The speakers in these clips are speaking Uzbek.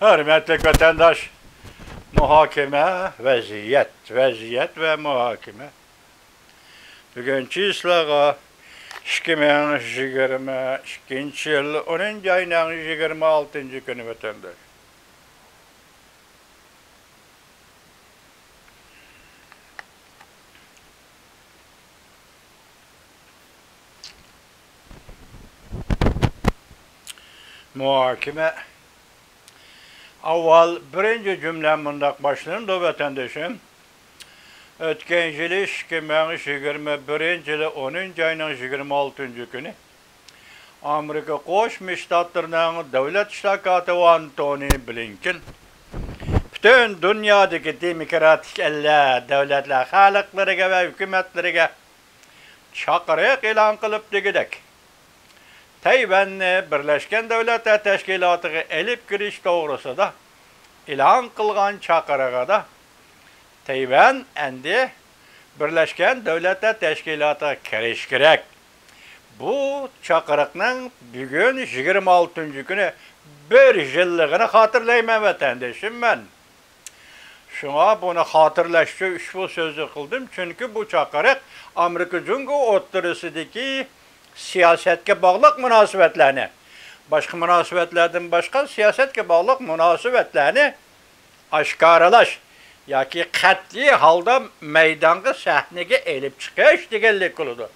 Hürmetli vatandaş, muhakeme, vaziyet ve muhakeme. Bugünkü islağa 2022 yıl 10. ayının 26. günü vatandaş. Muhakeme. Avval birinci cümlem bundak başlayın da vatandaşım. Ötken yılı 2021 yılı 10. ayının 26. günü Amerika Qo'shma Shtatlarining davlat ishtirokchisi Antony Blinken bütün dünyadaki demokratik eller, devletler, xalqlariga ve hükümetleriga chaqiriq e'lon qilib degidek Tayvanni Birleşken Devletler Teşkilatı'na elip giriş doğrusida e'lon qilgan chaqirig'ida Tayvan endi Birleşken Devletler Teşkilatı'na kirish kerak. Bu chaqiriqning bugun 26. günü bir yilligini xotirlayman vatandaşım ben. Şuna bunu xatirlashga ushbu so'zni qildim, çünkü bu chaqiriq Amerika Jungo o'ttirisidagi siyosatga bog'liq munosabatlarni, boshqa munosabatlardan boshqa siyosatga bog'liq munosabatlarni oshkoralash yoki qat'iy holda maydonga sahnaga elib chiqish deganlik qiladi.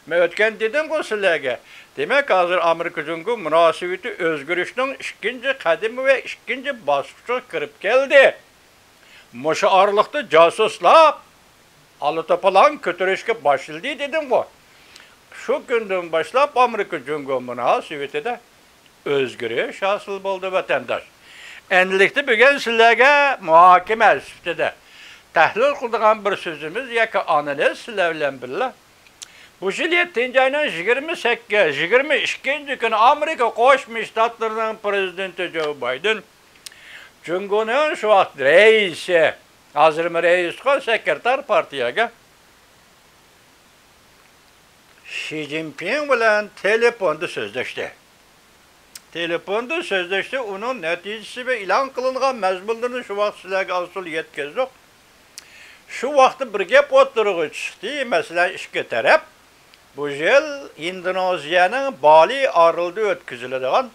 Men o'tgan dedim-ku sizlarga. Demak, hozir Amerika Jungo munosabati o'zgarishning ikkinchi qadami va ikkinchi bosqichiga kirib keldi. Mushu oraliqda josuslar olitopalan ko'tarishga boshladi dedim-ku. Şu günden başlap Amerika Jungo munosabatida o'zgarish hosil bo'ldi vatandaş. Endilikda bugun sizlarga muhokama sifatida tahlil qiladigan bir so'zimiz yoki analiz sizlar bilan birga. Bu yil 7. ayning 22 kuni Amerika Qo'shma Shtatlarining prezidenti Joe Biden Jungoning shu vaqt raisi, hozirmi rais qol sekretar partiyaga Xi Jinping bilan telefonda so'zlashdi. Telefonda so'zlashdi, uning natijasi va e'lon qilingan mazmunlarni shu vaqt sizlarga asl yetkazdik. Shu vaqtda bir gap o'tirg'i chiqdi, masalan, ikki taraf bu yil Indoneziyaning Bali orolida o'tkaziladigan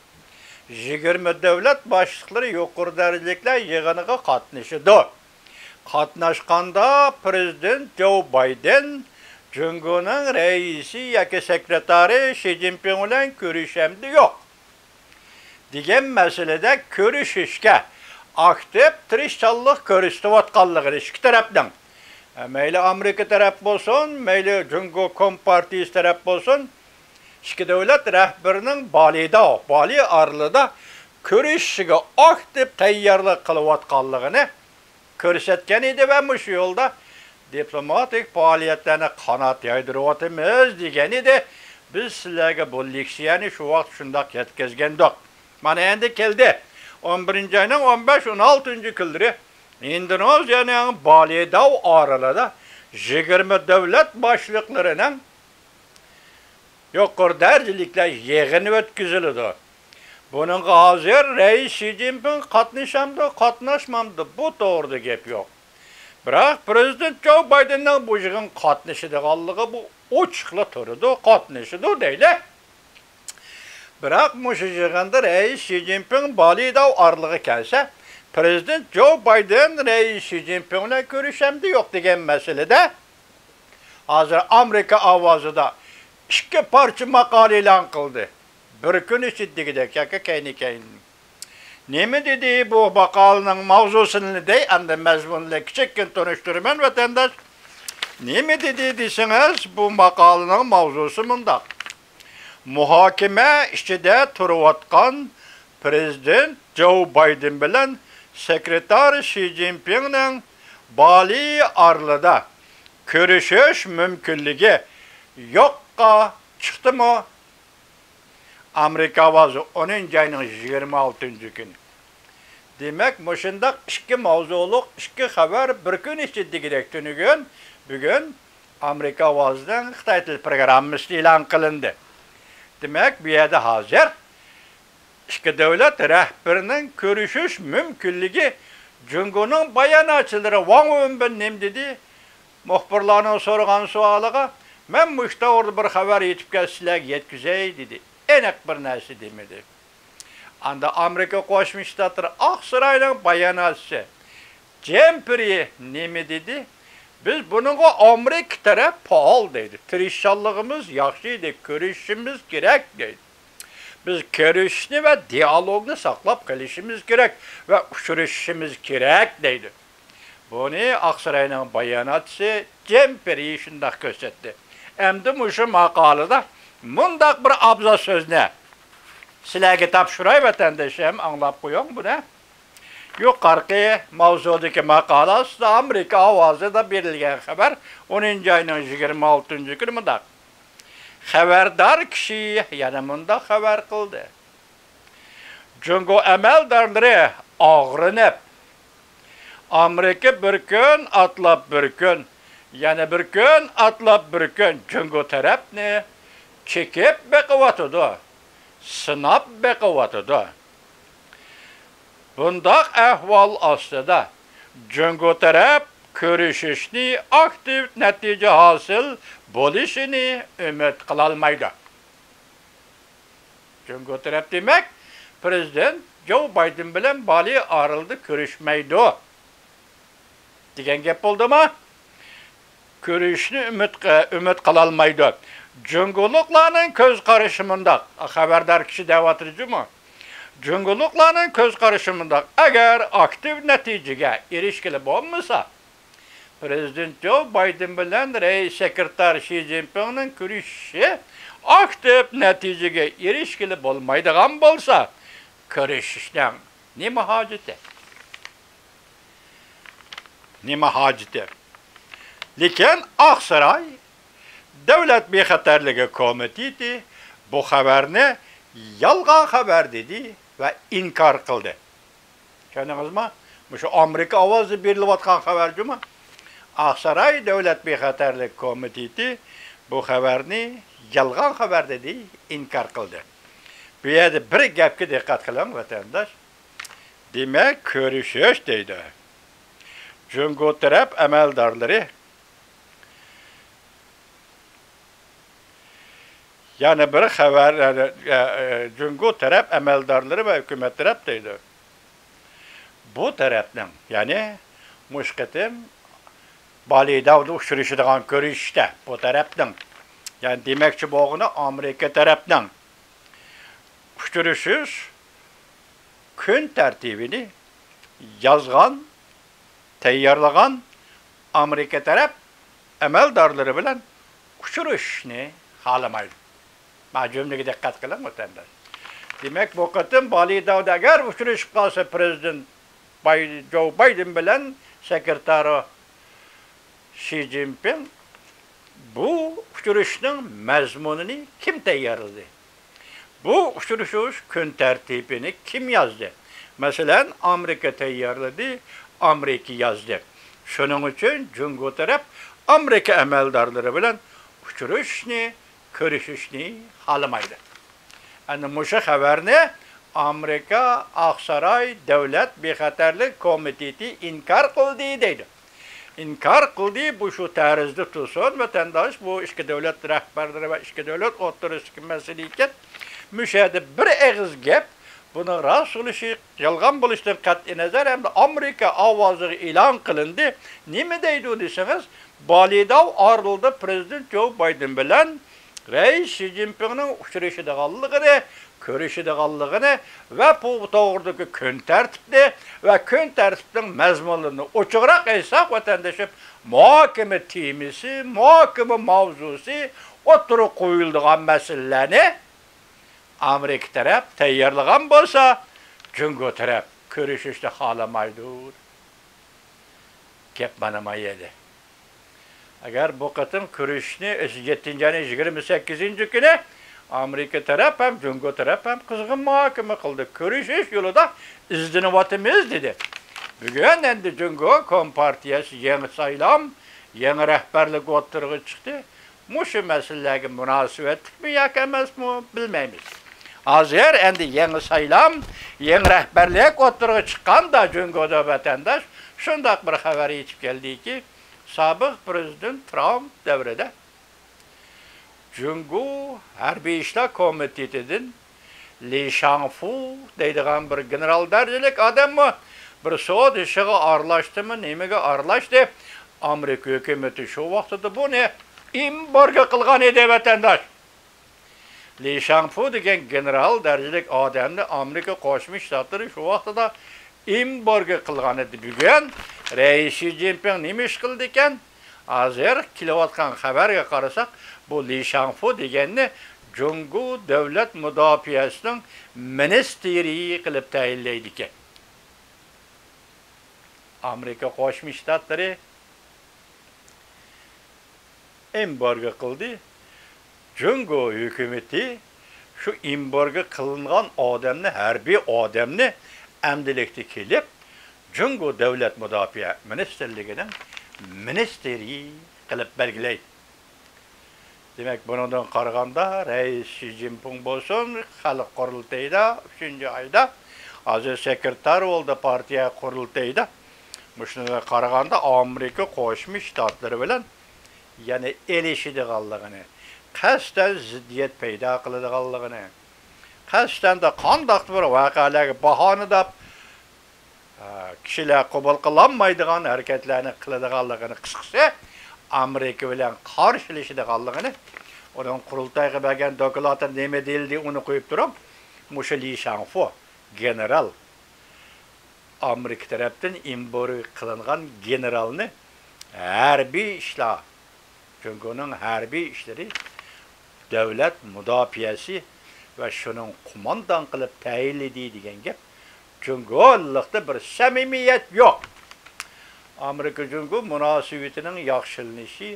20 davlat boshliqlari yuqori darajaliklar yig'iniga qatnashdi. Qatnashganda prezident Joe Biden Jungoning raisi yoki sekretari Xi Jinping bilan ko'rishamdi yo'q degan masalada ko'rishishga aktiv tirishchanlik ko'rsatayotganligini ikki tarafdan, mayli Amerika taraf bo'lsin, mayli Jungo Kompartiyasi taraf bo'lsin, ikki davlat rahbarining Bali orolida ko'rishishiga aktiv tayyorlik qilayotganligini ko'rsatgan edi va shu yo'lda diplomatik faoliyatlarni qanot yaydiryapmiz degan edi. Biz sizlarga bu leksiyani shu vaqt shundoq yetkazgandik. Mana endi keldi. 11. ayning 15-16 kunlari Indoneziyaning Bali orolida 20 davlat boshliqlarining yuqori darajaliklar yig'ini o'tkazildi. Buning hozir rais Xi Jinping qatnashamdi, qatnashmamdi, bu to'g'rida gap yo'q. Biroq prezident Joe Bidenning bu yig'in qatnashidiganligi bu ochiqla turadi, qatnashidi deydi. Biroq mushu yig'inda rais Xi Jinping Balida orlig'i kelsa, prezident Joe Biden rais Xi Jinping bilan ko'rishamdi yo'q degan masalada hozir Amerika ovozida ikki parcha maqola e'lon qildi. Bir kun ichidagidek yoki keyin. Nima dedi bu maqolaning mavzusini dey, endi mazmunni kichikkin tunishtiraman vatandaş. Nima dedi desangiz, bu maqolaning mavzusi bundaq. Muhokama ichida turayotgan prezident Joe Biden bilan sekretar Xi Jinpingning Bali orolida ko'rishish mumkinligi yo'qqa chiqdimi? Amerika ovozi 10. ayning 26. kuni. Demak, mushundaq ikki mavzuliq ikki xabar bir kun ichidagidek tunugun bugun Amerika ovozidan Xitoy til programmasi e'lon qilindi. Demak, bu yerda hozir İki devlet rehberinin görüşüş mümkünlüğü Cungo'nun bayanatçıları Wang Wenbin nem dedi. Muhbirlarının sorgan sualıga men muşta orada bir haber yetip sizlerge yetkizey dedi. Enek bir nerse demedi. Anda Amerika Koşmuş Ştatları Aksaray'ın bayanatçısı Jempri nemi dedi. Biz bununla Amerika taraf pahalı dedi. Tirişçallığımız yaxşıydı, görüşümüz gerek dedi. Biz görüşünü ve diyalogunu saklap kalışımız gerek ve uçuruşumuz gerek dedi. Bunu Aksaray'ın bayanatçısı Jempri şundak gösterdi. Emdi muşu makalada mundak bir abza söz ne? Sizlerge tapşuray vatandaşım anlap koyun bu ne? Yukarıki mavzudaki makalası da Amerika avazı da verilgen haber 10. ayının 26. günü mundak. Haberdar kişi yanımında haber kıldı. Cungo emeldarları ağrınıp Amerika bir gün atlap bir gün yani bir gün atlap bir gün Cungo tarafını çekip bekavatıdı. Sınap bekavatıdı. Bundak ahval aslında Cungo taraf görüşüşünü aktif netice hasıl bo'lishini ümit kılalmaydı. Cungo taraf demek Prezident Joe Biden bilen Bali arıldı görüşmeydi. Digen gep oldu mu? Görüşünü ümit kılalmaydı. Cungoluklarının köz karışımında, haberdar kişi devatırıcı mı? Cungoluklarının köz karışımında eğer aktif neticeye erişkili olmasa, Prezident Joe Biden bilen Reis Sekreter Xi Jinping'in görüşü aktif neticeye erişkili olmaydıgan bolsa, görüşüşten nime haceti? Nime haceti? Lekin Aksaray Devlet Bexatarligi Komiteti bu haberini yalgan haber dedi ve inkar kıldı. Kendiniz mi? Şu Amerika avazı berilayotgan haberci mi? Aksaray Devlet Bexatarligi Komiteti bu haberini yalgan haber dedi, inkar kıldı. Bu yerde bir gapga dikkat kılın vatandaş. Demek görüşüş deydi. Cungo taraf emeldarları yani bir haber Cungo taraf emeldarları ve hükümet taraf deydi. Bu taraftan yani muşkatim Bali davda uçuruşudan görüşte bu taraftan yani demekçi boğunu Amerika taraftan uçuruşuz gün tertibini yazgan, teyyarlagan Amerika taraf emeldarları bilen uçuruşunu halamaydı. Ma cümlege dikkat kılın vatandaş. Demek bu katın Bali davda eğer uçuruşup kalsa Prezident Joe Biden bilen Sekreteri Xi Jinping bu uçuruşun mezmununu kim teyyarladı? Bu uçuruşuş gün tertibini kim yazdı? Mesela Amerika teyyarladı, Amerika yazdı. Şunun için Cungo taraf Amerika emeldarları bilen uçuruşunu, görüşüşünü halamaydı. Yani muşa haberini Amerika Aksaray Devlet Bexatarlık Komiteti inkar kıldı deydi. İnkar kıldı bu şu tarzda tutsun vatandaş bu iki devlet rehberleri ve iki devlet otorisi meseleyken müşahede bir ağız gep bunu rast oluşu yalgan buluştan kat'i nazar hem de Amerika avazı ilan kılındı. Nime deydi deseniz Bali'da ayrıldı Prezident Joe Biden bilen Reis Xi Jinping'in uçuruşu da kallığını, görüşü de kallığını ve bu doğrudaki gün tertipli ve gün tertipinin mezmunlarını uçurarak hesap vatandaşım muhakeme timisi, muhakeme mavzusu oturup koyulduğun meselelerini Amerika taraf teyyarlagan bolsa, Cungo taraf görüşüşte halamaydı. Gep manama yedi. Eğer bu katın görüşünü 7. ayın 28. günü Amerika taraf hem Cungo taraf hem kızgın muhakeme kıldı. Görüşüş yolunda izdinivatımız dedi. Bugün endi Cungo Kompartiyası yeni saylam, yeni rehberlik oturuğu çıktı. Muşu meselelerine münasebetlik mi yak emez mi bilmeyimiz. Azir endi yeni saylam, yeni rehberlik oturuğa çıkan da Cüngo'da vatandaş şundak bir haberi yetip geldi ki sabık prezident Trump devrede Cüngo Harbiy İşler Komiteti'nin Li Shangfu deydiğen bir general derecelik adam mı? Bir soğut işiğe arlaştı mı? Nemege arlaştı? Amerika hükümeti şu vaxtıda bu ne? İmbarga kılgan edi vatandaş. Li Shangfu degen general derecelik adamni Amerika Qo'shma Shtatları şu vaxtıda imbarga kılgan edi. Bugün Reis Xi Jinping nima ish qildi ekan? Hozir kelayotgan xabarga qarasak, bu Li Shangfu deganni Cungu Devlet Müdafiasining ministri qilib tayinlaydi ekan. Amerika Qo'shma Shtatlari embargo qildi. Cungu hükümeti şu embargo qilingan odamni, harbiy odamni amdilikda kelib, Cungu Devlet Müdafaa Ministerligining ministri qilib belgilaydi. Demek bundan qaraganda Reis Xi Jinping bo'lsin, xalq qurultayida 3-oyda hozir sekretar bo'ldi partiya qurultayida. Shunga qaraganda Amerika Qo'shma Shtatlari bilan yana elishadiganligini, qasdan ziddiyat paydo qiladiganligini, qasdan da qandaq bir voqealarga bahona deb kishilar qabul qilinmaydigan harakatlarni qiladiganligini, qisqasi Amerika bilan qarshilashadiganligini, onun qurultayga bergan dokladda nima deyildi, uni qo'yib turib, musha Li Shangfu general Amerika tarafdan embargo qilingan generalni harbiy ishlar, Cunguning harbiy ishlari, davlat mudofaasi va shuning qo'mondan qilib tayinladi degan gap. Cungulikda bir samimiyat yo'q. Amerika Cungu munosabatining yaxshilanishi,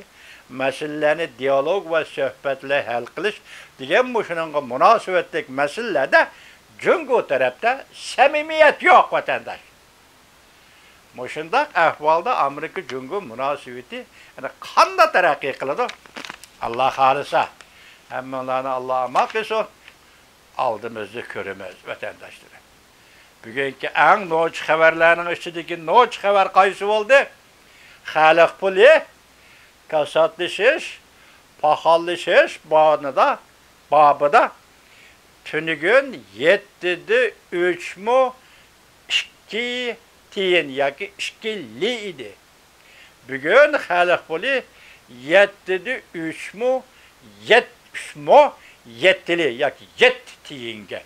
masalalarni dialog va suhbatlar hal qilish degan shuningga munosabatlik masalalarda Cungu tarafda samimiyat yo'q vatandaş. Shundaq ahvolda Amerika Cungu munosabati qanday taraqqiy qiladi? Alloh xolisa, hammalarni Alloh amal qilsin, oldimizda ko'ramiz vatandoshlar. Bugungi eng noch xabarlarning ichidagi noch xabar qaysi bo'ldi? Xalq puli kasatlashish, pahallashish babida tunigun 7.3.2 tiyin yoki 2 li idi. Bugun xalq puli 7.3.7 li yoki 7 tiyinga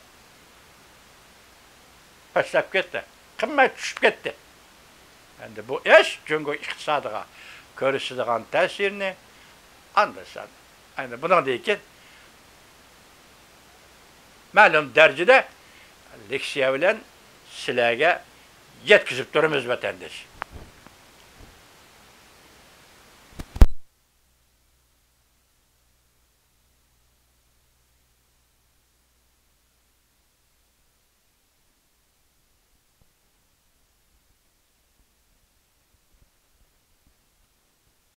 pastlab ketdi. Qimmat tushib ketdi. Endi bu ish Cungu iqtisodiga ko'rsatadigan ta'sirini anlasan. Endi bundan keyin ma'lum darajada leksiya bilan sizlarga yetkazib turamiz vatandosh.